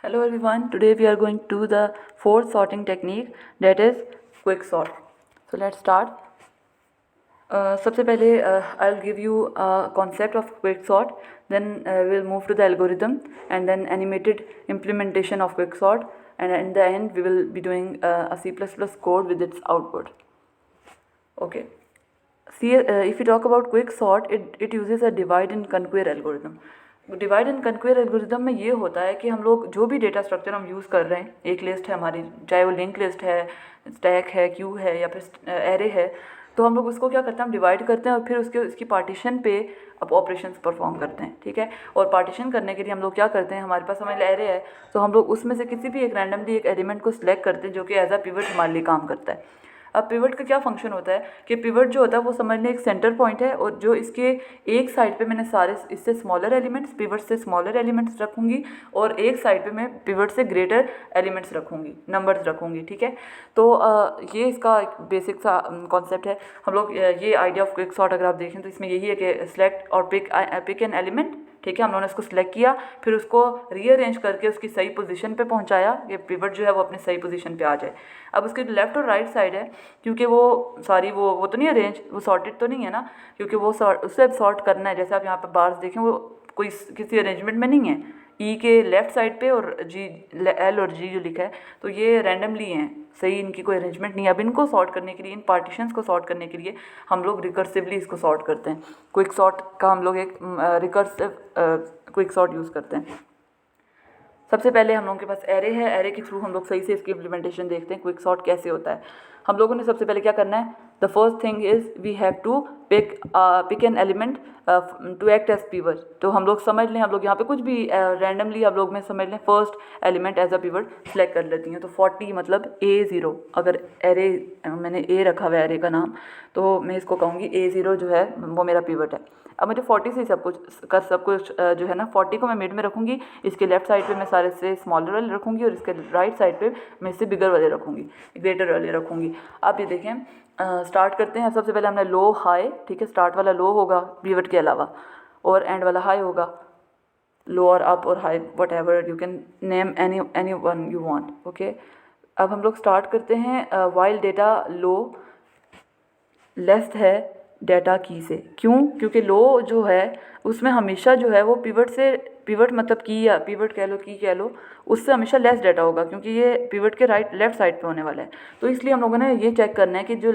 Hello everyone, today we are going to do the fourth sorting technique, that is quick sort. So let's start. सबसे पहले I'll give you a concept of quick sort, then we'll move to the algorithm and then animated implementation of quick sort, and in the end we will be doing a C++ code with its output. Okay. See, if we talk about quick sort, it uses a divide and conquer algorithm. Divide and कन्क्वेयर algorithm में ये होता है कि हम लोग जो भी data structure हम यूज़ कर रहे हैं, एक लिस्ट है हमारी, चाहे वो लिंक लिस्ट है, स्टैक है, क्यू है या फिर एरे है, तो हम लोग उसको क्या करते हैं, हम डिवाइड करते हैं और फिर उसकी पार्टीशन पे अब ऑपरेशंस परफॉर्म करते हैं, ठीक है। और पार्टीशन करने के लिए हम लोग क्या करते हैं, हमारे पास हमारे एरे है तो हम लोग उसमें से किसी भी एक रैंडमली एक एलिमेंट को सिलेक्ट करते हैं जो कि एज अ पिवट हमारे लिए काम करता है। अब पिवट का क्या फंक्शन होता है कि पिवट जो होता है वो समझ लें एक सेंटर पॉइंट है, और जो इसके एक साइड पे मैंने सारे इससे स्मॉलर एलिमेंट्स, पिवट से स्मॉलर एलिमेंट्स रखूँगी और एक साइड पे मैं पिवट से ग्रेटर एलिमेंट्स रखूँगी, नंबर्स रखूँगी, ठीक है। तो ये इसका एक बेसिक सा कॉन्सेप्ट है। हम लोग ये आइडिया ऑफ क्विक सॉर्ट अगर आप देखें तो इसमें यही है कि सिलेक्ट और पिक एन एलिमेंट, ठीक है। हम लोगों ने उसको सिलेक्ट किया, फिर उसको रीअरेंज करके उसकी सही पोजीशन पे पहुंचाया, ये पिवट जो है वो अपने सही पोजीशन पे आ जाए। अब उसके लेफ्ट और राइट साइड है, क्योंकि वो सारी वो तो नहीं अरेंज, वो सॉर्टेड तो नहीं है ना, क्योंकि वो उससे अब सॉर्ट करना है। जैसे आप यहाँ पर बार्स देखें वो कोई किसी अरेंजमेंट में नहीं है, ई के लेफ़्ट साइड पे और जी एल और जी जो लिखा है तो ये रैंडमली हैं, सही, इनकी कोई अरेंजमेंट नहीं है। अब इनको सॉर्ट करने के लिए, इन पार्टीशंस को सॉर्ट करने के लिए हम लोग रिकर्सिवली इसको सॉर्ट करते हैं। क्विक सॉर्ट का हम लोग एक रिकर्सिव क्विक सॉर्ट यूज़ करते हैं। सबसे पहले हम लोगों के पास एरे है, एरे के थ्रू हम लोग सही से इसकी इम्प्लीमेंटेशन देखते हैं क्विक सॉर्ट कैसे होता है। हम लोगों ने सबसे पहले क्या करना है, the first thing is we have to pick an element to act as pivot. तो हम लोग समझ लें, हम लोग यहाँ पे कुछ भी रैंडमली हम लोग में समझ लें first element as a pivot select कर लेती हैं। तो 40 मतलब A0, अगर एरे मैंने ए रखा हुआ है एरे का नाम, तो मैं इसको कहूँगी A0 जो है वो मेरा पिवट है। अब मुझे 40 से सब कुछ जो है ना, 40 को मैं मिड में रखूँगी, इसके लेफ्ट साइड पे मैं सारे से स्मॉलर वाले रखूँगी और इसके राइट साइड पे मैं इससे बिगर वाले रखूँगी, ग्रेटर वाले रखूँगी। आप ये देखें, स्टार्ट करते हैं। सबसे पहले हमने लो हाई, ठीक है, स्टार्ट वाला लो होगा पिवट के अलावा, और एंड वाला हाई होगा, लो और अप और high, what ever you can name any one you want, okay. अब हम लोग स्टार्ट करते हैं वाइल डेटा लो लेस है डेटा की से। क्यों? क्योंकि लो जो है उसमें हमेशा जो है वो पिवट से, पिवट मतलब की या पिवट कह लो, की कह लो, उससे हमेशा लेस डाटा होगा, क्योंकि ये पिवट के लेफ़्ट साइड पे होने वाला है। तो इसलिए हम लोगों ने ये चेक करना है कि जो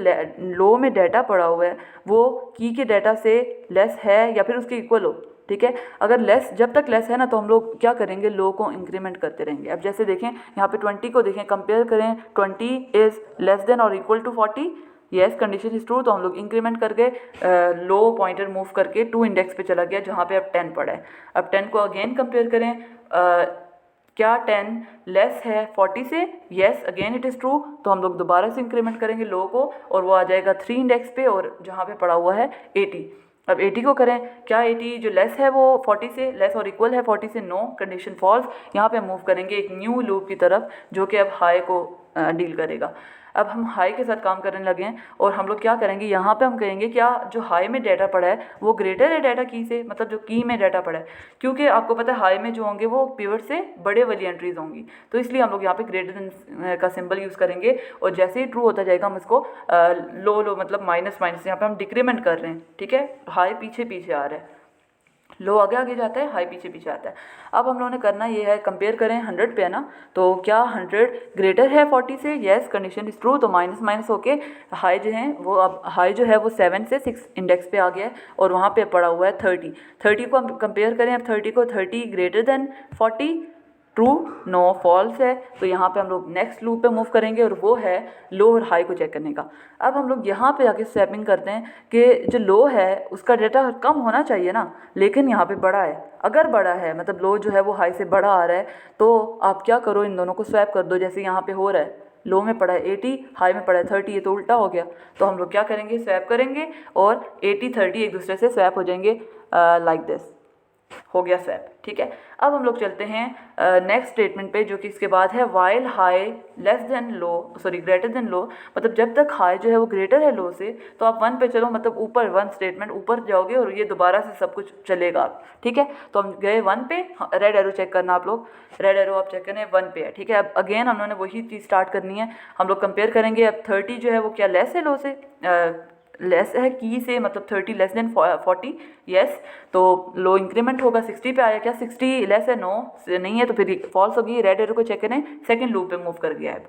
लो में डाटा पड़ा हुआ है वो की के डाटा से लेस है या फिर उसके इक्वल हो, ठीक है। अगर लेस, जब तक लेस है ना, तो हम लोग क्या करेंगे, लो को इंक्रीमेंट करते रहेंगे। अब जैसे देखें यहाँ पे 20 को देखें, कंपेयर करें, 20 इज़ लेस देन और equal to 40, yes condition is true, तो हम लोग इंक्रीमेंट करके लो पॉइंटर मूव करके 2 इंडेक्स पे चला गया जहाँ पे अब 10 पड़ा है। अब 10 को अगेन कंपेयर करें, क्या 10 लेस है 40 से, yes again it is true, तो हम लोग दोबारा से इंक्रीमेंट करेंगे लो को और वो आ जाएगा 3 इंडेक्स पे और जहाँ पे पड़ा हुआ है 80। अब 80 को करें, क्या 80 जो लेस है वो 40 से लेस और इक्वल है 40 से, नो, कंडीशन फॉल्स। यहाँ पे मूव करेंगे एक न्यू लूप की तरफ जो कि अब हाई को डील करेगा। अब हम हाई के साथ काम करने लगे हैं और हम लोग क्या करेंगे, यहाँ पे हम कहेंगे क्या जो हाई में डाटा पड़ा है वो ग्रेटर है डाटा की से, मतलब जो की में डाटा पड़ा है, क्योंकि आपको पता है हाई में जो होंगे वो पिवट से बड़े वाली एंट्रीज होंगी, तो इसलिए हम लोग यहाँ पे ग्रेटर देन का सिंबल यूज़ करेंगे और जैसे ही ट्रू होता जाएगा हम इसको लो मतलब माइनस माइनस, यहाँ पे हम डिक्रीमेंट कर रहे हैं, ठीक है। हाई पीछे पीछे आ रहा है, लो आगे आगे जाता है, हाई पीछे पीछे आता है। अब हम लोगों ने करना ये है, कंपेयर करें 100 पे है ना, तो क्या 100 ग्रेटर है 40 से, येस कंडीशन इज ट्रू, तो माइनस माइनस होके हाई जो है वो, अब हाई जो है वो 7 से 6 इंडेक्स पे आ गया है और वहाँ पे पड़ा हुआ है 30 को हम कंपेयर करें, अब 30 को 30 greater than 40, true, no, false है, तो यहाँ पे हम लोग नेक्स्ट लूप पे मूव करेंगे और वो है लो और हाई को चेक करने का। अब हम लोग यहाँ पे आके स्वैपिंग करते हैं कि जो लो है उसका डेटा कम होना चाहिए ना, लेकिन यहाँ पे बड़ा है। अगर बड़ा है मतलब लो जो है वो हाई से बड़ा आ रहा है, तो आप क्या करो, इन दोनों को स्वैप कर दो। जैसे यहाँ पे हो रहा है, लो में पड़ा है 80, हाई में पड़ा है 30, ये तो उल्टा हो गया। तो हम लोग क्या करेंगे, स्वैप करेंगे और 80 30 एक दूसरे से स्वैप हो जाएंगे लाइक दिस। हो गया स्वैप, ठीक है। अब हम लोग चलते हैं नेक्स्ट स्टेटमेंट पे, जो कि इसके बाद है while high less than low, sorry greater than low, मतलब जब तक हाई जो है वो ग्रेटर है लो से, तो आप 1 पे चलो, मतलब ऊपर 1 स्टेटमेंट ऊपर जाओगे और ये दोबारा से सब कुछ चलेगा, ठीक है। तो हम गए 1 पे, रेड एरो चेक करना आप लोग, रेड एरो आप चेक करें 1 पे है, ठीक है। अब अगेन हम लोगों ने वही चीज़ स्टार्ट करनी है, हम लोग कंपेयर करेंगे। अब 30 जो है वो क्या लेस है लो से, लेस है की से, मतलब 30 लेस देन 40, यस, तो लो इंक्रीमेंट होगा। 60 पे आया, क्या 60 लेस है, नो नहीं है, तो फिर फॉल्स होगी। रेड एरो को चेक करें, सेकंड लूप पे मूव कर गया है।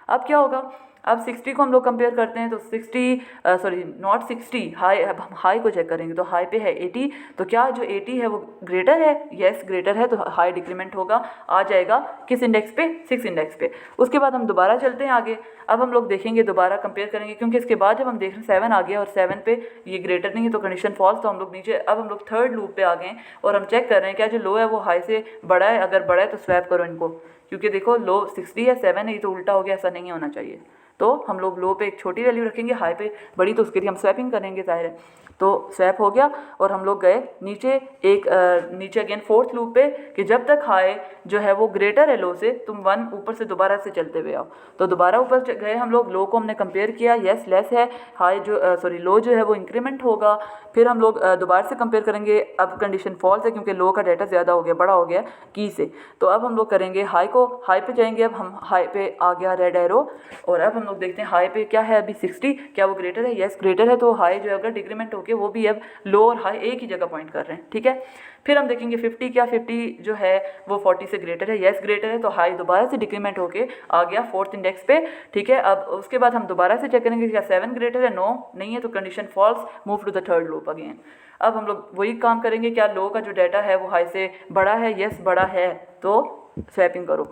अब क्या होगा, अब 60 को हम लोग कंपेयर करते हैं, तो 60 सॉरी नॉट 60 हाई, अब हम हाई को चेक करेंगे, तो हाई पे है 80, तो क्या जो 80 है वो ग्रेटर है, यस ग्रेटर है, तो हाई डिक्रीमेंट होगा, आ जाएगा किस इंडेक्स पे, 6 इंडेक्स पे। उसके बाद हम दोबारा चलते हैं आगे, अब हम लोग देखेंगे, दोबारा कंपेयर करेंगे, क्योंकि इसके बाद जब हम देख रहे हैं 7 आ गया और 7 पे ये ग्रेटर नहीं है, तो कंडीशन फॉल्स, तो हम लोग नीचे, अब हम लोग थर्ड लूप पे आ गए और हम चेक कर रहे हैं क्या जो लो है वो हाई से बड़ा है, अगर बड़ा है तो स्वैप करो इनको, क्योंकि देखो लो 60 है, 7 है, ये तो उल्टा हो गया, ऐसा नहीं होना चाहिए। तो हम लोग लो पे एक छोटी वैल्यू रखेंगे, हाई पे बड़ी, तो उसके लिए हम स्वैपिंग करेंगे, जाहिर है। तो स्वैप हो गया और हम लोग गए नीचे, एक नीचे अगेन फोर्थ लूप पे, कि जब तक हाई जो है वो ग्रेटर है लो से, तुम 1 ऊपर से दोबारा से चलते हुए आओ। तो दोबारा ऊपर गए हम लोग, लो को हमने कंपेयर किया, यस लेस है, हाई जो सॉरी लो जो है वो इंक्रीमेंट होगा। फिर हम लोग दोबारा से कंपेयर करेंगे, अब कंडीशन फॉल्स है क्योंकि लो का डाटा ज़्यादा हो गया, बड़ा हो गया की से। तो अब हम लोग करेंगे हाई को, हाई पे जाएंगे, अब हम हाई पे आ गया रेड एरो, और अब हम लोग देखते हैं हाई पे क्या है अभी 60, क्या वो ग्रेटर है, यस ग्रेटर है, तो हाई जो है अगर डिक्रीमेंट होके वो भी अब लो और हाई एक ही जगह पॉइंट कर रहे हैं, ठीक है। फिर हम देखेंगे 50, क्या 50 जो है वो 40 से ग्रेटर है, यस ग्रेटर है, तो हाई दोबारा से डिक्रीमेंट होके आ गया फोर्थ इंडेक्स पे, ठीक है। अब उसके बाद हम दोबारा से चेक करेंगे क्या 7 ग्रेटर है, नो नहीं है, तो condition false, move to the third loop again. अब हम लोग वही काम करेंगे, क्या लो का जो डाटा है वो हाई से बड़ा है, यस बड़ा है, तो स्वैपिंग करो,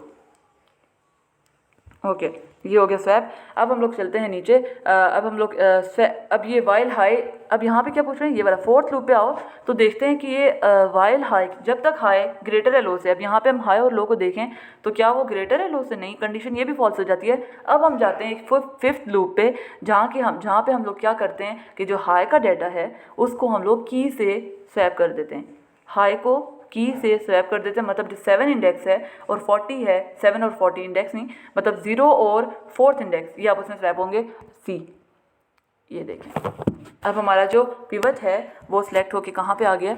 ओके ये हो गया स्वैप। अब हम लोग चलते हैं नीचे, अब हम लोग अब ये वाइल हाई, अब यहाँ पे क्या पूछ रहे हैं, ये वाला फोर्थ लूप पे आओ, तो देखते हैं कि ये वाइल हाई जब तक हाई ग्रेटर है लो से, अब यहाँ पे हम हाई और लो को देखें तो क्या वो ग्रेटर है लो से, नहीं, कंडीशन ये भी फॉल्स हो जाती है। अब हम जाते हैं फिफ्थ लूप पे, जहाँ पे हम लोग क्या करते हैं कि जो हाई का डाटा है उसको हम लोग की से स्वैप कर देते हैं, हाई को की से स्वैप कर देते हैं, मतलब जो 7 इंडेक्स है और 40 है, 7 और 40 इंडेक्स नहीं, मतलब 0 और 4th इंडेक्स ये आपस में स्वैप होंगे सी, ये देखें। अब हमारा जो पिवट है वो सिलेक्ट होके कहाँ पे आ गया,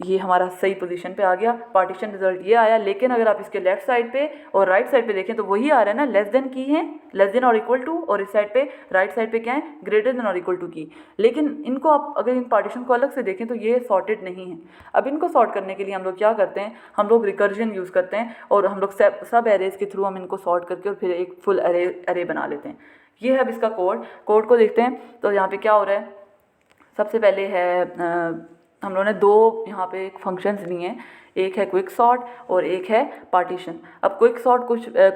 ये हमारा सही पोजीशन पे आ गया, पार्टीशन रिजल्ट ये आया। लेकिन अगर आप इसके लेफ्ट साइड पे और राइट साइड पे देखें तो वही आ रहा है ना, लेस देन की है, लेस देन और इक्वल टू, और इस साइड पे राइट साइड पे क्या है, ग्रेटर देन और इक्वल टू की। लेकिन इनको आप अगर इन पार्टीशन को अलग से देखें तो ये सॉर्टेड नहीं है। अब इनको सॉर्ट करने के लिए हम लोग क्या करते हैं, हम लोग रिकर्जन यूज़ करते हैं और हम लोग सब एरेज के थ्रू हम इनको सॉर्ट करके और फिर एक फुल अरे बना लेते हैं। ये है अब इसका कोड को देखते हैं। तो यहाँ पे क्या हो रहा है, सबसे पहले है हम लोगों ने दो यहाँ पे एक फंक्शंस लिए हैं, एक है क्विक सॉर्ट और एक है पार्टीशन। अब क्विक सॉर्ट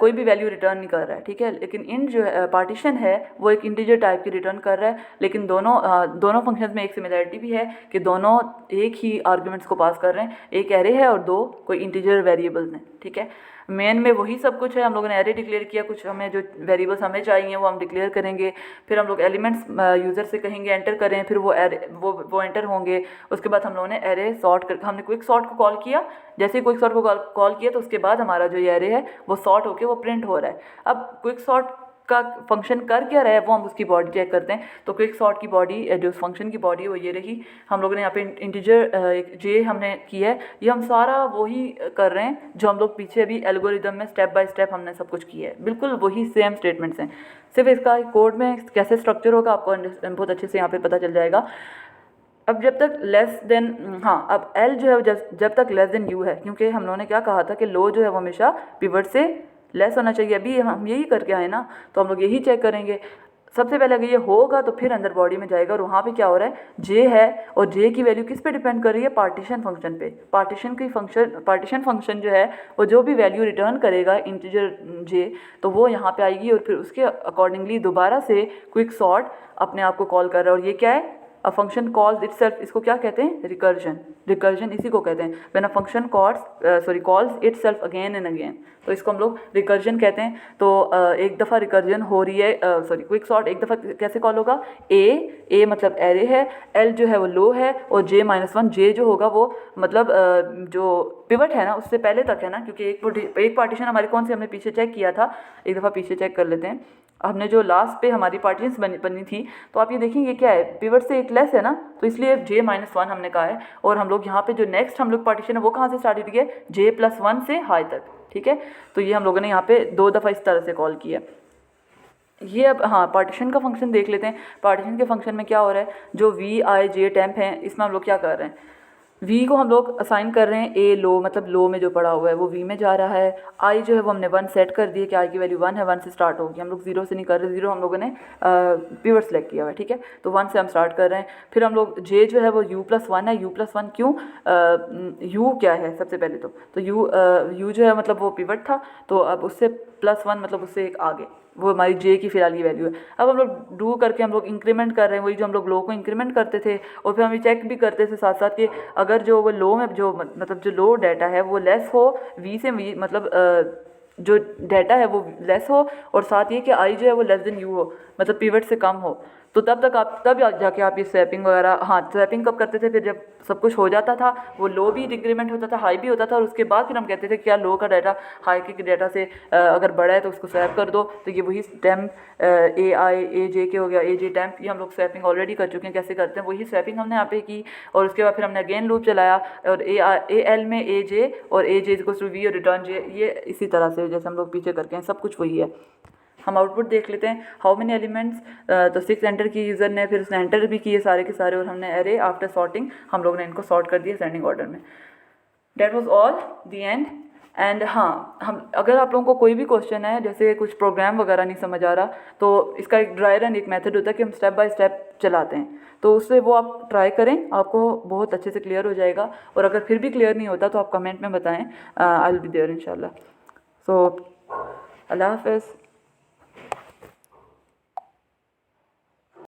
कोई भी वैल्यू रिटर्न नहीं कर रहा है, ठीक है, लेकिन इन जो पार्टीशन है वो एक इंटीजर टाइप की रिटर्न कर रहा है। लेकिन दोनों फंक्शंस में एक सिमिलरिटी भी है कि दोनों एक ही आर्ग्यूमेंट्स को पास कर रहे हैं, एक एरे है और दो कोई इंटीजर वेरिएबल्स हैं, ठीक है। मेन में वही सब कुछ है, हम लोगों ने एरे डिक्लेयर किया, कुछ हमें जो वेरिएबल्स हमें चाहिए वो हम डिक्लेयर करेंगे, फिर हम लोग एलिमेंट्स यूज़र से कहेंगे एंटर करें, फिर वो एरे वो एंटर होंगे। उसके बाद हम लोगों ने एरे सॉर्ट कर, हमने क्विक सॉर्ट को कॉल किया, जैसे ही क्विक सॉर्ट को कॉल किया तो उसके बाद हमारा जो ये एरे है वो सॉर्ट होके वो प्रिंट हो रहा है। अब क्विक सॉर्ट का फंक्शन कर क्या रहा है वो हम उसकी बॉडी चेक करते हैं। तो क्विक सॉर्ट की बॉडी, जो उस फंक्शन की बॉडी है वो ये रही। हम लोगों ने यहाँ पे इंटीजर एक जे हमने की है, ये हम सारा वही कर रहे हैं जो हम लोग पीछे भी एल्गोरिदम में स्टेप बाय स्टेप हमने सब कुछ किया है, बिल्कुल वही सेम स्टेटमेंट्स हैं। सिर्फ इसका कोड में कैसे स्ट्रक्चर होगा आपको बहुत अच्छे से यहाँ पे पता चल जाएगा। अब जब तक लेस देन, हाँ अब एल जो है जब तक लेस देन यू है, क्योंकि हम लोगों ने क्या कहा था कि लो जो है वो हमेशा पिवट से लेस होना चाहिए। अभी हम यही करके आए ना, तो हम लोग यही चेक करेंगे। सबसे पहले अगर ये होगा तो फिर अंदर बॉडी में जाएगा और वहाँ पे क्या हो रहा है, जे है, और जे की वैल्यू किस पे डिपेंड कर रही है, पार्टीशन फंक्शन पे। पार्टीशन फंक्शन जो है वो जो भी वैल्यू रिटर्न करेगा इंटीजर जे, तो वो यहाँ पे आएगी और फिर उसके अकॉर्डिंगली दोबारा से क्विक सॉर्ट अपने आप को कॉल कर रहा है। और ये क्या है, अ फंक्शन कॉल्स इटसेल्फ, इसको क्या कहते हैं, रिकर्जन, रिकर्जन इसी को कहते हैं। When a function calls itself again and again, तो इसको हम लोग रिकर्जन कहते हैं। तो एक दफ़ा रिकर्जन हो रही है, क्विक सॉर्ट एक दफ़ा कैसे कॉल होगा, ए मतलब एरे है, एल जो है वो लो है, और J-1, जे जो होगा वो मतलब जो पिवट है ना उससे पहले तक है ना, क्योंकि एक पार्टीशन हमारी कौन सी हमने पीछे चेक किया था, एक दफ़ा पीछे चेक कर लेते हैं। हमने जो लास्ट पे हमारी पार्टीशंस बनी थी, तो आप ये देखेंगे क्या है, पिवट से एक लेस है ना, तो इसलिए J-1 हमने कहा है। और हम लोग यहाँ पे जो नेक्स्ट हम लोग पार्टीशन है वो कहाँ से स्टार्ट हुई है, J+1 से हाई तक, ठीक है। तो ये हम लोगों ने यहाँ पे 2 दफ़ा इस तरह से कॉल किया। ये अब हाँ पार्टीशन का फंक्शन देख लेते हैं। पार्टीशन के फंक्शन में क्या हो रहा है, जो VI J टेम्प है इसमें हम लोग क्या कर रहे हैं, V को हम लोग असाइन कर रहे हैं A लो, मतलब लो में जो पड़ा हुआ है वो V में जा रहा है। I जो है वो हमने 1 सेट कर दिया कि I की वैल्यू 1 है, 1 से स्टार्ट होगी, हम लोग 0 से नहीं कर रहे, 0 हम लोगों ने पिवट सेलेक्ट किया हुआ है, ठीक है। तो 1 से हम स्टार्ट कर रहे हैं। फिर हम लोग J जो है वो U+1 है, U+1 क्यों, U क्या है सबसे पहले तो U जो है मतलब वो पिवट था, तो अब उससे +1 मतलब उससे एक आगे, वो हमारी J की फिलहाल की वैल्यू है। अब हम लोग डू करके हम लोग इंक्रीमेंट कर रहे हैं, वही जो हम लोग लो को इंक्रीमेंट करते थे, और फिर हम ये चेक भी करते थे साथ साथ कि अगर जो वो लो में जो मतलब जो लो डाटा है वो लेस हो V से, V मतलब जो डाटा है वो लेस हो, और साथ ये कि I जो है वो लेस देन U हो, मतलब पिवट से कम हो, तो तब जाके आप ये स्वैपिंग वगैरह, हाँ स्वैपिंग कब करते थे, फिर जब सब कुछ हो जाता था, वो लो भी इंक्रीमेंट होता था, हाई भी होता था, और उसके बाद फिर हम कहते थे क्या लो का डाटा हाई के डाटा से अगर बड़ा है तो उसको स्वैप कर दो। तो ये वही टैम्प AJ के हो गया, AJ टैम्प, ये हम लोग स्वैपिंग ऑलरेडी कर चुके हैं, कैसे करते हैं वही स्वैपिंग हमने यहाँ पे की। और उसके बाद फिर हमने अगेन लूप चलाया, और AL में AJ और AJ = V और रिटर्न J, ये इसी तरह से जैसे हम लोग पीछे करके हैं, सब कुछ वही है। हम आउटपुट देख लेते हैं, हाउ मेनी एलिमेंट्स, तो 6 एंटर की यूज़र ने, फिर उसने एंटर भी किए सारे के सारे, और हमने एरे आफ्टर सॉर्टिंग हम लोग ने इनको सॉर्ट कर दिया असेंडिंग ऑर्डर में। That was all the end. And हाँ, हम अगर आप लोगों को कोई भी क्वेश्चन है, जैसे कुछ प्रोग्राम वगैरह नहीं समझ आ रहा, तो इसका एक ड्राई रन एक मेथड होता है कि हम स्टेप बाय स्टेप चलाते हैं, तो उससे वो आप ट्राई करें, आपको बहुत अच्छे से क्लियर हो जाएगा। और अगर फिर भी क्लियर नहीं होता तो आप कमेंट में बताएं, आई विल बी देयर इंशाल्लाह। सो अल्लाह हाफ़िज़।